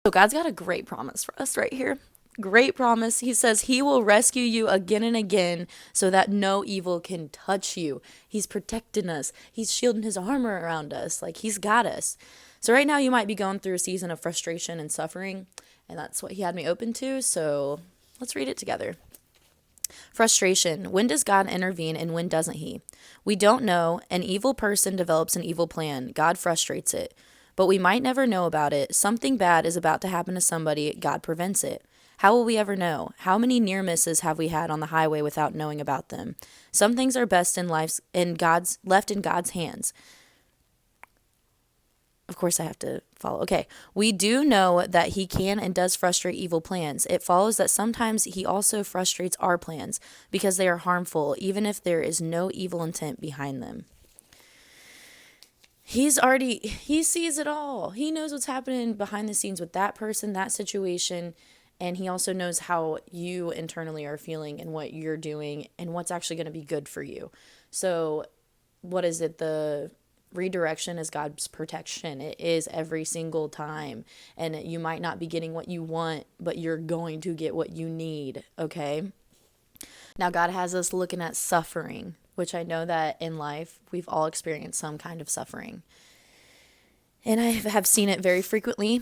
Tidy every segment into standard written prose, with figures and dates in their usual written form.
So God's got a great promise for us right here. Great promise. He says he will rescue you again and again so that no evil can touch you. He's protecting us. He's shielding his armor around us. Like, he's got us. So right now you might be going through a season of frustration and suffering, and that's what he had me open to. So let's read it together. Frustration. When does God intervene and when doesn't he? We don't know. An evil person develops an evil plan. God frustrates it. But we might never know about it. Something bad is about to happen to somebody. God prevents it. How will we ever know? How many near misses have we had on the highway without knowing about them? Some things are best in life's in God's left in God's hands. Of course, I have to follow. Okay. We do know that he can and does frustrate evil plans. It follows that sometimes he also frustrates our plans because they are harmful, even if there is no evil intent behind them. He sees it all. He knows what's happening behind the scenes with that person, that situation. And he also knows how you internally are feeling and what you're doing and what's actually going to be good for you. So, what is it? The redirection is God's protection. It is every single time. And you might not be getting what you want, but you're going to get what you need. Okay. Now, God has us looking at suffering, which I know that in life we've all experienced some kind of suffering. And I have seen it very frequently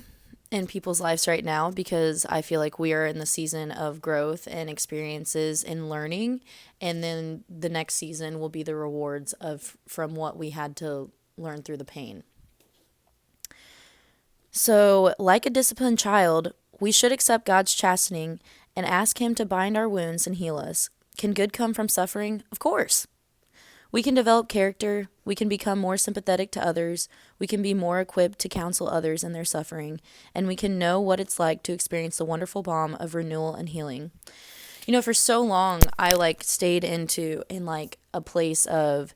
in people's lives right now because I feel like we are in the season of growth and experiences and learning. And then the next season will be the rewards of from what we had to learn through the pain. So, like a disciplined child, we should accept God's chastening and ask him to bind our wounds and heal us. Can good come from suffering? Of course. We can develop character, we can become more sympathetic to others, we can be more equipped to counsel others in their suffering, and we can know what it's like to experience the wonderful balm of renewal and healing. You know, for so long I stayed in a place of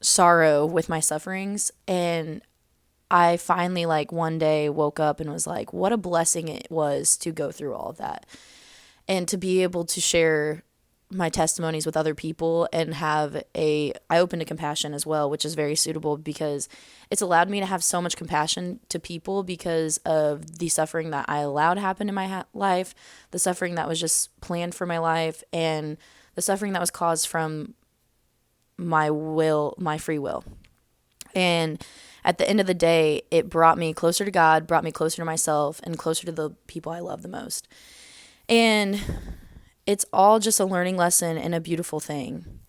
sorrow with my sufferings, and I finally one day woke up and was like, what a blessing it was to go through all of that and to be able to share my testimonies with other people and I opened to compassion as well, which is very suitable because it's allowed me to have so much compassion to people because of the suffering that I allowed to happen in my life, the suffering that was just planned for my life, and the suffering that was caused from my free will. And at the end of the day, it brought me closer to God, brought me closer to myself, and closer to the people I love the most. And it's all just a learning lesson and a beautiful thing.